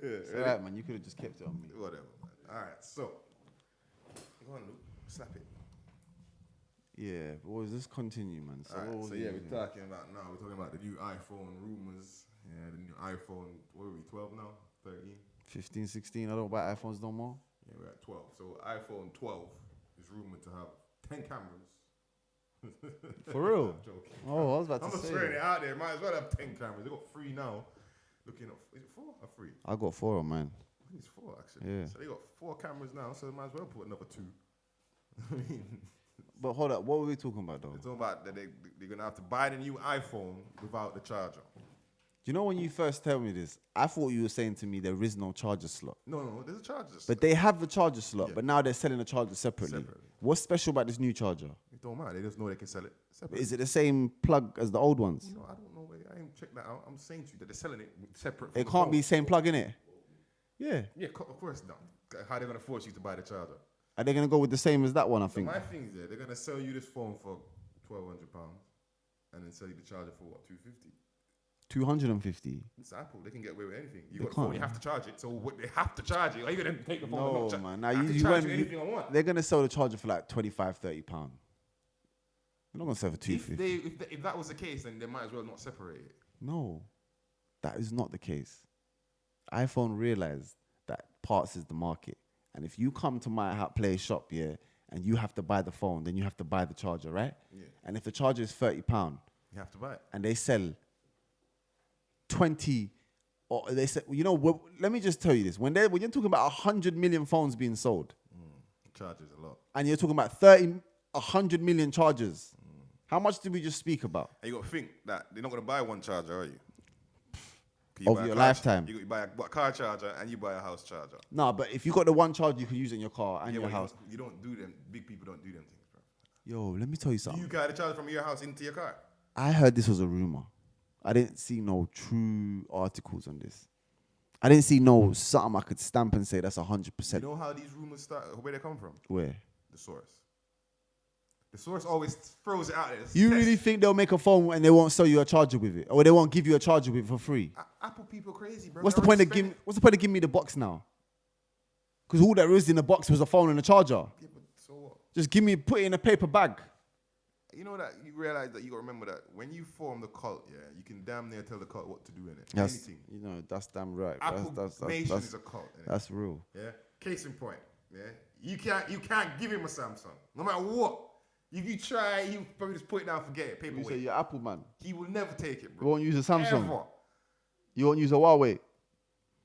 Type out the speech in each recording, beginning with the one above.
It's all right, man. You could have just kept it on me. Whatever, man. All right, so go on, Luke. Slap it. Yeah, but let's continue, man. So, All right, what was so it yeah, again? we're talking about now. We're talking about the new iPhone rumors. Yeah, the new iPhone. What are we? 12 now? 13? 15, 16. I don't buy iPhones no more. Yeah, we're at 12. So iPhone 12 is rumored to have 10 cameras. For real? I'm joking. Oh, I was about I'm to not say. swearing it out there. Might as well have 10 cameras. They got 3 now. Looking up, is it 4 or 3? I got 4 on mine. I think it's 4 actually. Yeah. So they got 4 cameras now. So they might as well put another 2. I mean, But hold up, what were we talking about though? they're talking about that they're gonna have to buy the new iPhone without the charger. You know when you first told me this, I thought you were saying to me there is no charger slot. No, there's a charger. But they have the charger slot, Yeah. but now they're selling the charger separately. What's special about this new charger? It don't matter. They just know they can sell it separately. Is it the same plug as the old ones? No, I don't know. I ain't checked that out. I'm saying to you that they're selling it separate. It can't be same plug in it. Yeah. Yeah, of course not. How are they gonna force you to buy the charger? Are they gonna go with the same as that one? I So think. my thing is, they're gonna sell you this phone for £1,200, and then sell you the charger for what, £250? 250. It's Apple. They can get away with anything. You They got a phone, can't. you have to charge it. So they have to charge it. Are you gonna take the phone? and No, not charge? man. Now I have to you charge went. you anything I want. They're gonna sell the charger for like 25, 30 pounds. They're not gonna sell for If 250. if that was the case, then they might as well not separate it. No, that is not the case. iPhone realized that parts is the market, and if you come to my place shop, yeah, and you have to buy the phone, then you have to buy the charger, right? Yeah. And if the charger is £30, You have to buy it. and they sell 20, or they said, you know, let me just tell you this: when you're talking about 100 million phones being sold, The charge is a lot. and you're talking about 100 million chargers, how much did we just speak about? And you got to think that they're not gonna buy one charger, are you? Over your lifetime. You buy a car charger and you buy a house charger. No, but if you got the one charger, you can use it in your car and your but house. You don't do them. Big people don't do them things, bro. Yo, let me tell you Do something. you carry the charger from your house into your car? I heard this was a rumor. I didn't see no true articles on this. I didn't see no something I could stamp and say that's 100%. You know how these rumors start? Where they come from? Where? The source. The source always throws it out there. You really think they'll make a phone and they won't sell you a charger with it, or they won't give you a charger with it for free? Apple people crazy, bro. What's the point of giving me the box now? Because all there is in the box was a phone and a charger. Yeah, but so what? Just put it in a paper bag. You know that you realize that you got to remember that when you form the cult, yeah, you can damn near tell the cult what to do in it. Anything. You know, that's damn right. Apple That's Nation is a cult. Innit? That's real. Yeah. Case in point. Yeah. You can't give him a Samsung, no matter what. If you try, he'll probably just put it down, forget it, You say paperweight. you're Apple man. He will never take it, You bro. won't use a Samsung. Ever. You won't use a Huawei.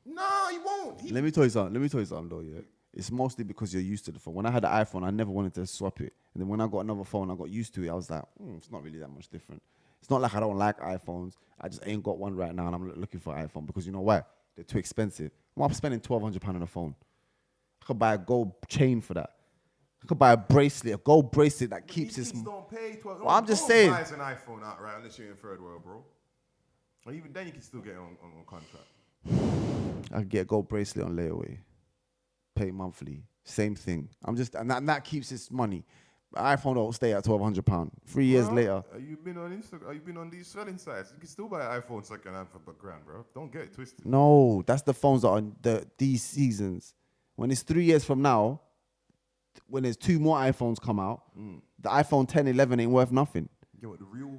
No, he won't. Let me tell you something though, yeah. It's mostly because you're used to the phone. When I had the iPhone, I never wanted to swap it. And then when I got another phone, I got used to it. I was like, it's not really that much different. It's not like I don't like iPhones. I just ain't got one right now and I'm looking for an iPhone because you know why? They're too expensive. I'm spending £1,200 on a phone. I could buy a gold chain for that. I could buy a gold bracelet that keeps These this. kids don't pay 12. Well, I'm just no one saying. buys an iPhone outright unless you're in third world, bro. Or even then, you can still get it on contract. I could get a gold bracelet on layaway. Pay monthly. Same thing. And that keeps its money. iPhone don't stay at £1,200. 3 years later. Have you been on Instagram? Have you been on these selling sites? You can still buy an iPhone second hand for £1,000, bro. Don't get it twisted. No, that's the phones that are on these seasons. When it's 3 years from now, when there's 2 more iPhones come out, the iPhone 10, 11 ain't worth nothing. Yeah, but the real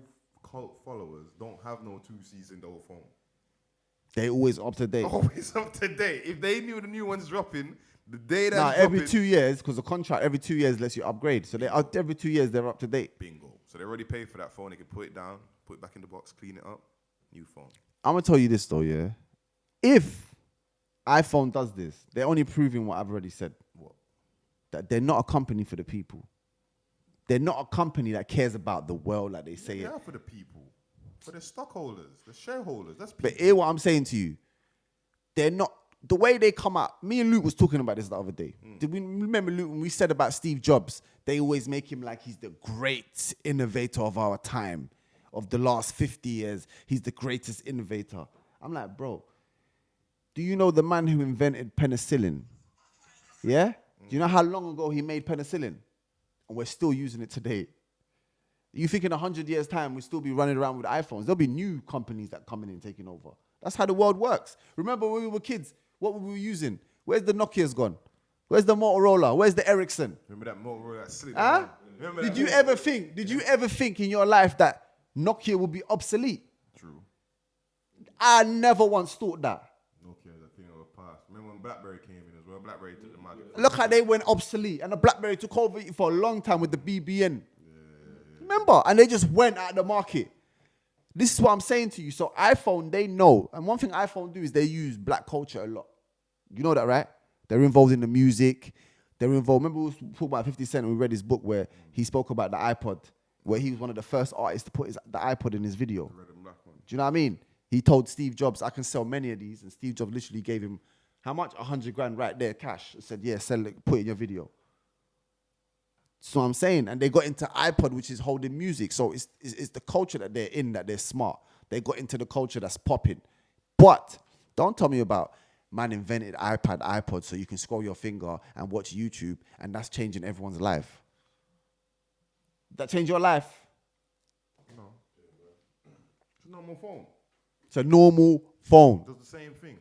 cult followers don't have no 2-season-old phone. They always up to date. Always up to date. If they knew the new one's dropping, the day that's Now, dropping... every 2 years, because the contract every 2 years lets you upgrade. So every 2 years, they're up to date. Bingo. So they already paid for that phone. They can put it down, put it back in the box, clean it up, new phone. I'm going to tell you this, though, yeah. If iPhone does this, they're only proving what I've already said. What? That they're not a company for the people. They're not a company that cares about the world like they say They it. are for the people. For the stockholders, the shareholders. That's people. But hear what I'm saying to you. They're not, the way they come out, me and Luke was talking about this the other day. Did we remember, Luke, when we said about Steve Jobs, they always make him like he's the great innovator of our time, of the last 50 years. He's the greatest innovator. I'm like, bro, do you know the man who invented penicillin? Yeah? Do you know how long ago he made penicillin? And we're still using it today. You think in 100 years' time we'll still be running around with iPhones? There'll be new companies that come in and taking over. That's how the world works. Remember when we were kids, What were we using? Where's the Nokia's gone? Where's the Motorola? Where's the Ericsson? Remember that Motorola that slid Huh? down? Remember Did that you ever think? Did you ever think in your life that Nokia will be obsolete? True. I never once thought that. Nokia is a thing of the past. Remember when BlackBerry came in as well? BlackBerry took the market. Look how they went obsolete, and the BlackBerry took over for a long time with the BBN. Remember? And they just went out of the market. This is what I'm saying to you. So iPhone, they know. And one thing iPhone do is they use black culture a lot. You know that, right? They're involved in the music. They're involved. Remember we was talking about 50 Cent and we read his book where he spoke about the iPod, where he was one of the first artists to put the iPod in his video. The red and black one. Do you know what I mean? He told Steve Jobs, I can sell many of these. And Steve Jobs literally gave him, how much? 100 grand right there, cash. Said, yeah, sell it, put it in your video. So I'm saying, and they got into iPod, which is holding music. So it's the culture that they're in, that they're smart. They got into the culture that's popping. But don't tell me about man invented iPod so you can scroll your finger and watch YouTube, and that's changing everyone's life. That change your life? No. It's a normal phone. It's a normal phone. It does the same thing.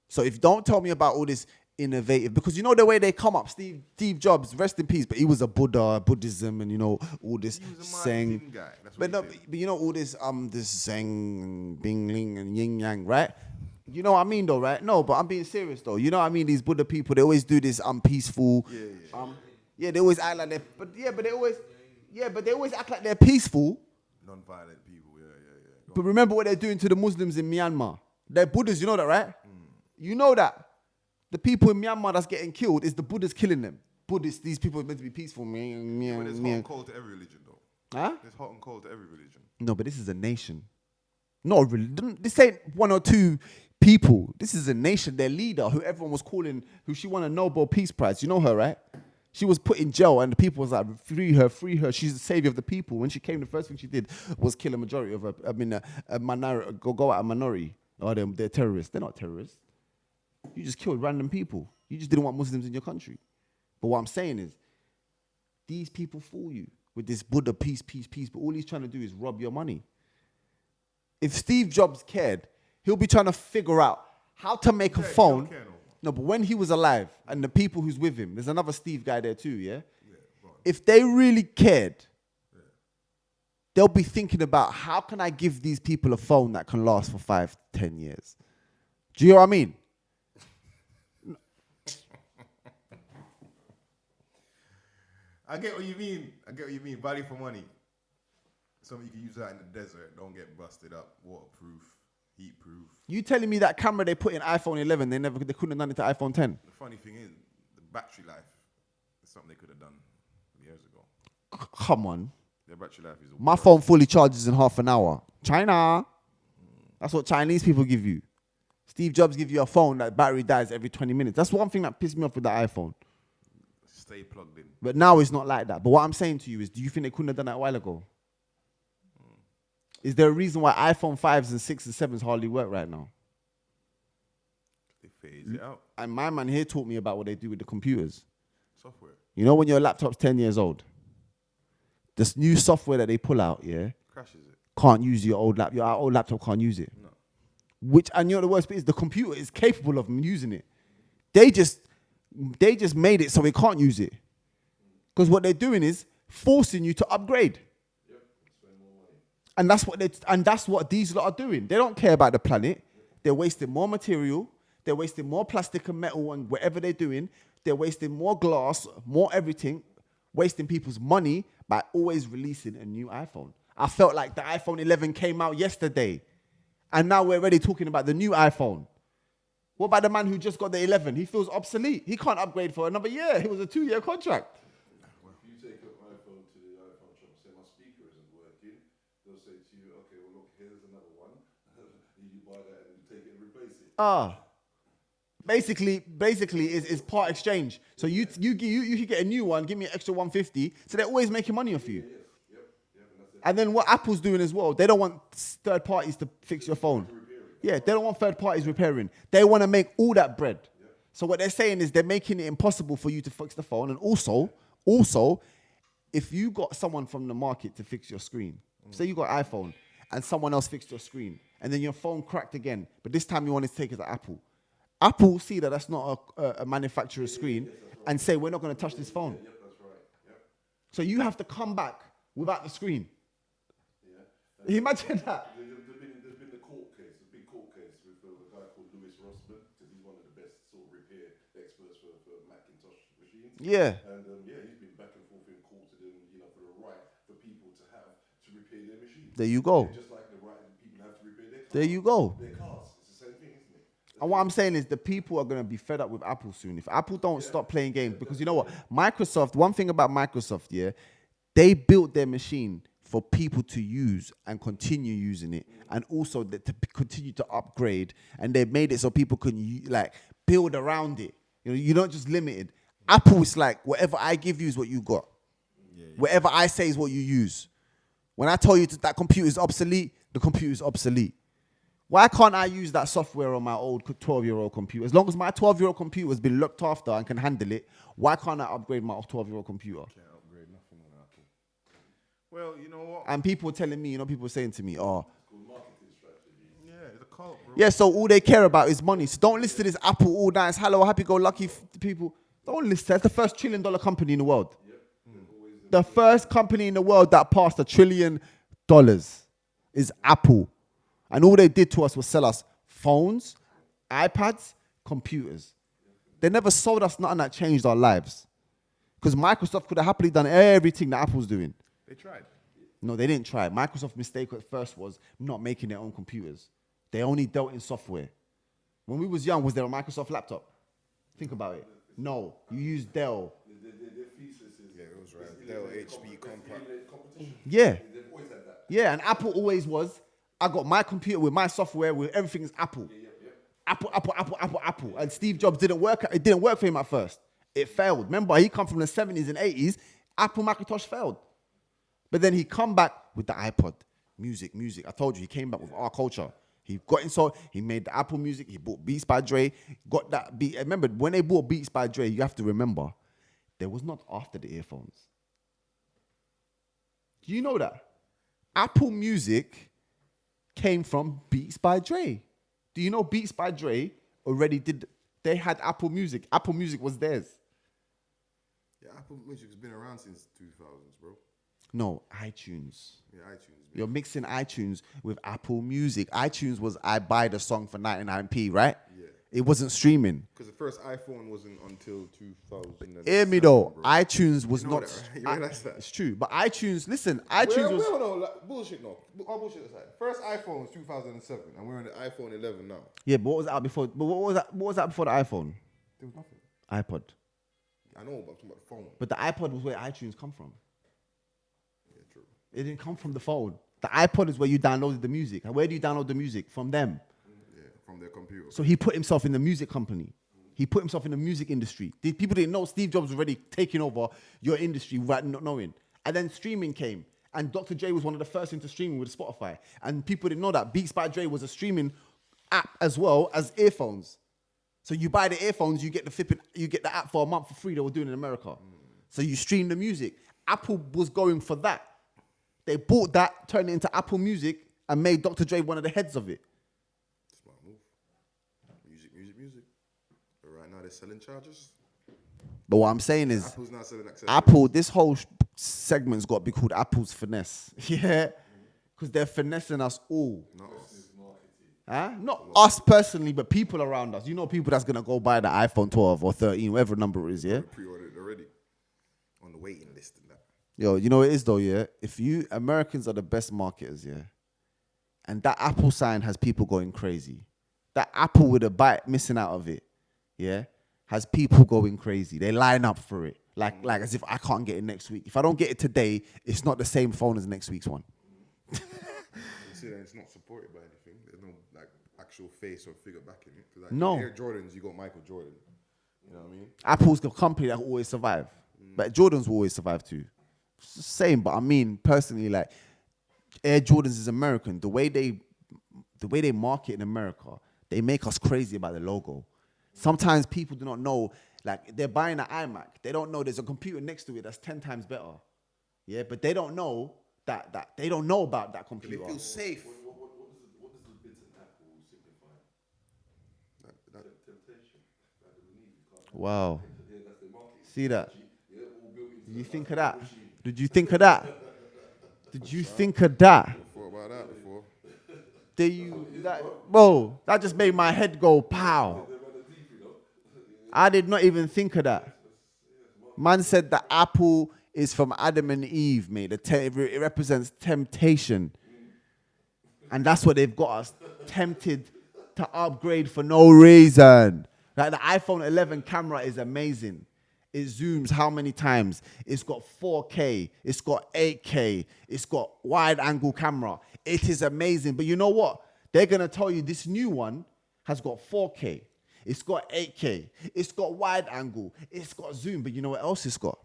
So if don't tell me about all this innovative, because you know the way they come up, Steve Jobs, rest in peace, but he was a Buddhism, and you know all this saying, guy. That's but what no, but you know all this this saying, bing ling and yin yang, right? You know what I mean though, right? No, but I'm being serious though. You know what I mean? These Buddha people, they always do this peaceful. Yeah, they always act like they're, but they always act like they're peaceful. Non-violent people, yeah. But remember what they're doing to the Muslims in Myanmar. They're Buddhists, you know that, right? You know that. The people in Myanmar that's getting killed is the Buddhists killing them. Buddhists, these people are meant to be peaceful. But it's hot and cold to every religion, though. Huh? It's hot and cold to every religion. No, but this is a nation. Not a religion. This ain't one or two people. This is a nation. Their leader, who everyone was calling, who she won a Nobel Peace Prize. You know her, right? She was put in jail, and the people was like, free her, free her. She's the savior of the people. When she came, the first thing she did was kill a majority of a minority, go at a minority. Oh, they're terrorists. They're not terrorists. You just killed random people. You just didn't want Muslims in your country. But what I'm saying is, these people fool you with this Buddha peace, but all he's trying to do is rob your money. If Steve Jobs cared, he'll be trying to figure out how to make a phone. No, but when he was alive, and the people who's with him, there's another Steve guy there too, yeah? If they really cared, they'll be thinking about, how can I give these people a phone that can last for 5-10 years? Do you know what I mean? I get what you mean. Value for money. Something you can use out in the desert. Don't get busted up. Waterproof, heat proof. You telling me that camera they put in iPhone 11, they couldn't have done it to iPhone 10? The funny thing is, the battery life is something they could have done years ago. Come on. Their battery life is. My phone fully charges in half an hour. China. That's what Chinese people give you. Steve Jobs give you a phone that battery dies every 20 minutes. That's one thing that pissed me off with the iPhone. Stay plugged in. But now it's not like that. But what I'm saying to you is, do you think they couldn't have done that a while ago? Is there a reason why iPhone 5s and 6s and 7s hardly work right now? They phase it out. And my man here taught me about what they do with the computers. Software. You know when your laptop's 10 years old? This new software that they pull out, yeah? Crashes it. Can't use your old laptop. Your old laptop can't use it. No. And you know the worst bit is, the computer is capable of using it. They just made it so we can't use it. Because what they're doing is forcing you to upgrade. Yep. Spend more money. And that's what these lot are doing. They don't care about the planet. They're wasting more material. They're wasting more plastic and metal and whatever they're doing. They're wasting more glass, more everything, wasting people's money by always releasing a new iPhone. I felt like the iPhone 11 came out yesterday, and now we're already talking about the new iPhone. What about the man who just got the 11? He feels obsolete. He can't upgrade for another year. It was a 2-year contract. If you take an iPhone to the iPhone shop and say my speaker isn't working, they'll say to you, okay, well, look, here's another one. You buy that and you take it and replace it. Basically, it's part exchange. So you can get a new one, give me an extra 150. So they're always making money off you. And then what Apple's doing as well, they don't want third parties to fix your phone. Yeah, they don't want third parties repairing. They want to make all that bread. So what they're saying is they're making it impossible for you to fix the phone. And also, if you got someone from the market to fix your screen, say you got iPhone and someone else fixed your screen, and then your phone cracked again, but this time you wanted to take it to Apple, Apple will see that that's not a manufacturer's screen and say, we're not going to touch this phone. Yep, that's right. Yep. So you have to come back without the screen. Yeah. Imagine that. There's been the court case, the big court case with a guy called Lewis Rossman, because he's one of the best sort of repair experts for Macintosh machines. Yeah. And he's been back and forth in court to them, for the right for people to have to repair their machines. There you go. Just like the right that people have to repair their cars. There you go. Their cars. It's the same thing, isn't it? And what I'm saying is the people are going to be fed up with Apple soon. If Apple don't stop playing games, because you know what? Microsoft, one thing about Microsoft, they built their machine for people to use and continue using it, and also to continue to upgrade. And they made it so people can build around it. You're not just limited. Apple is like, whatever I give you is what you got. Whatever I say is what you use. When I tell you that computer is obsolete, the computer is obsolete. Why can't I use that software on my old 12-year-old computer? As long as my 12-year-old computer has been looked after and can handle it, why can't I upgrade my 12-year-old computer? Can't upgrade nothing on Apple. Well, you know what? And people telling me, people saying to me, oh, Yeah, it's a cult, bro. yeah, so all they care about is money. So don't listen to this Apple all nice, hello, happy-go-lucky people. Don't listen. That's the first $1 trillion company in the world. The first company in the world that passed $1 trillion is Apple. And all they did to us was sell us phones, iPads, computers. They never sold us nothing that changed our lives. Because Microsoft could have happily done everything that Apple's doing. They tried. No, they didn't try. Microsoft's mistake at first was not making their own computers. They only dealt in software. When we was young, was there a Microsoft laptop? Think about it. No, you used Dell. Their thesis is... Yeah, it was right. Dell HP Compact. Yeah. They've always had that. Yeah, and Apple always was, I got my computer with my software, with everything is Apple. Apple. And Steve Jobs didn't work. It didn't work for him at first. It failed. Remember, he come from the 70s and 80s. Apple Macintosh failed. But then he come back with the iPod. Music. I told you, he came back with our culture. He got inside, he made the Apple Music, he bought Beats by Dre, got that beat. Remember, when they bought Beats by Dre, you have to remember, there was not after the earphones. Do you know that? Apple Music came from Beats by Dre. Do you know Beats by Dre already they had Apple Music. Apple Music was theirs. Yeah, Apple Music's been around since 2000s, bro. No, iTunes. Yeah, iTunes. You're mixing iTunes with Apple Music. iTunes was I buy the song for 99p, right? Yeah. It wasn't streaming. Because the first iPhone wasn't until 2000. Hear me though, bro. iTunes was You know not. that, right? You realize that? It's true, but iTunes. Listen, iTunes was. Well, no, bullshit, no. All bullshit aside. First iPhone was 2007, and we're on the iPhone 11 now. Yeah, but what was out before? But what was that? What was that before the iPhone? There was nothing. iPod. I know, but I'm talking about the phone. But the iPod was where iTunes come from. Yeah, true. It didn't come from the phone. The iPod is where you downloaded the music. And where do you download the music? From them. Yeah, from their computer. So he put himself in the music company. He put himself in the music industry. People didn't know Steve Jobs was already taking over your industry without not knowing. And then streaming came. And Dr. Dre was one of the first into streaming with Spotify. And people didn't know that Beats by Dre was a streaming app as well as earphones. So you buy the earphones, you get the app for a month for free. They were doing in America. So you stream the music. Apple was going for that. They bought that, turned it into Apple Music, and made Dr. Dre one of the heads of it. Smart move. Music. But right now they're selling chargers. But what I'm saying is, Apple's not selling accessories. Apple, this whole segment's got to be called Apple's finesse. Yeah. Because they're finessing us all. Not us. Huh? Not us personally, but people around us. You know people that's going to go buy the iPhone 12 or 13, whatever number it is, yeah? Pre-ordered already. On the waiting list and that. Yo, you know what it is though, yeah? Americans are the best marketers, yeah? And that Apple sign has people going crazy. That Apple with a bite missing out of it, yeah? Has people going crazy. They line up for it. Like as if I can't get it next week. If I don't get it today, it's not the same phone as next week's one. You see that it's not supported by anything. There's no actual face or figure back in it. Like, No. Air Jordans, you got Michael Jordan. You know what I mean? Apple's the company that will always survive. But Jordans will always survive too. It's the same, but I mean, personally, like, Air Jordans is American. The way they market in America, they make us crazy about the logo. Sometimes people do not know, like, they're buying an iMac. They don't know there's a computer next to it that's 10 times better. Yeah, but they don't know that they don't know about that They computer. feel safe. What does the bits in Apple signify? temptation. Adam and Eve, you can't. Wow. Yeah, that's the market. See that? Yeah, all built into Did you that think of light that? machine. Did you think of that? Did you think of that? Thought about that before. Bro, that just made my head go pow. I did not even think of that. Man said the apple is from Adam and Eve, mate. It represents temptation. And that's what they've got us tempted to upgrade for no reason. Like the iPhone 11 camera is amazing. It zooms how many times? It's got 4K. It's got 8K. It's got wide angle camera. It is amazing. But you know what? They're going to tell you this new one has got 4K. It's got 8K. It's got wide angle. It's got zoom. But you know what else it's got?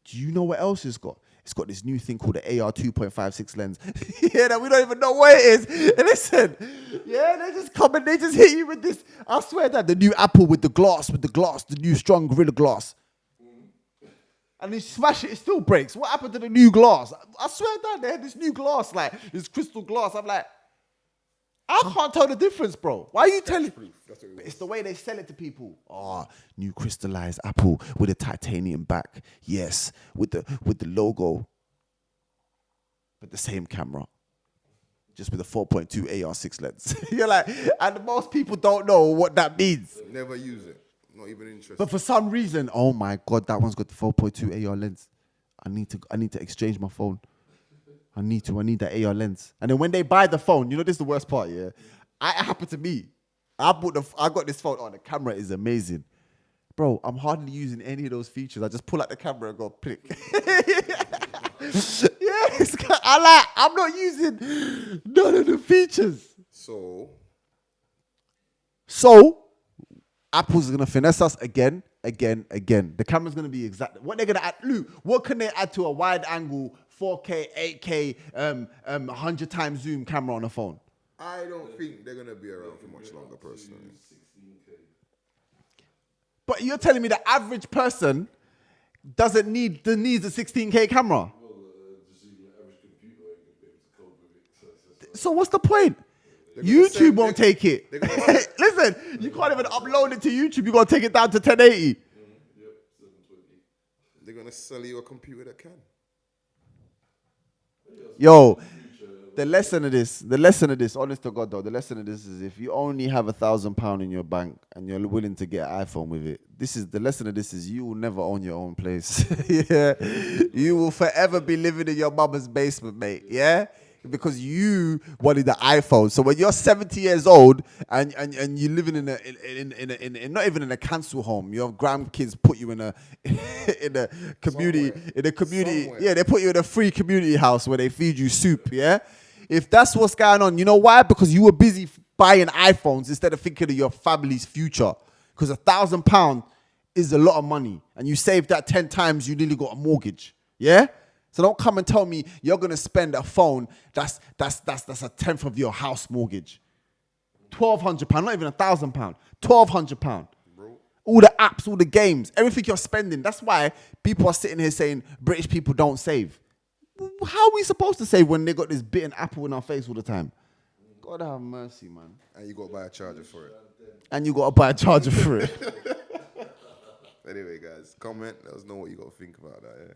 Do you know what else it's got? It's got this new thing called the AR 2.56 lens. Yeah, that we don't even know what it is. And listen, yeah, they just come and they just hit you with this. I swear that the new Apple with the new strong Gorilla Glass. And you smash it, it still breaks. What happened to the new glass? I swear that they had this new glass, like this crystal glass. I'm like, I can't tell the difference, bro. Why are you telling? It's the way they sell it to people. Oh, new crystallized Apple with a titanium back. Yes, with the logo, but the same camera, just with a 4.2 AR6 lens. You're like, and most people don't know what that means. Never use it. Not even interested. But for some reason, oh my God, that one's got the 4.2 AR lens. I need to exchange my phone. I need that AR lens. And then when they buy the phone, you know, this is the worst part, yeah? It happened to me. I got this phone. Oh, the camera is amazing. Bro, I'm hardly using any of those features. I just pull out the camera and go click. Yes, I'm not using none of the features. So, Apple's going to finesse us again. The camera's going to be exact. What they're going to add, Luke, what can they add to a wide angle 4K, 8K, 100 times zoom camera on a phone? I don't think they're going to be around for much longer, personally. But you're telling me the average person needs a 16K camera? So what's the point? YouTube won't take it. Listen, you can't even upload it to YouTube. You're going to take it down to 1080. They're going to sell you a computer that can. Yo, the lesson of this, honest to God though, the lesson of this is if you only have £1,000 in your bank and you're willing to get an iPhone with it, the lesson of this is you will never own your own place. Yeah, you will forever be living in your mama's basement, mate. Yeah. Because you wanted the iPhone. So when you're 70 years old and you're living in not even in a council home, your grandkids put you in a community Somewhere. Yeah, they put you in a free community house where they feed you soup. Yeah, if that's what's going on, you know why? Because you were busy buying iPhones instead of thinking of your family's future. Because £1,000 is a lot of money, and you saved that 10 times, you nearly got a mortgage. Yeah. So don't come and tell me you're gonna spend a phone that's a tenth of your house mortgage. £1,200, not even £1,000. £1,200. All the apps, all the games, everything you're spending. That's why people are sitting here saying British people don't save. How are we supposed to save when they got this bitten apple in our face all the time? God have mercy, man. And you got to buy a charger for it. Anyway, guys, comment. Let us know what you got to think about that. Yeah.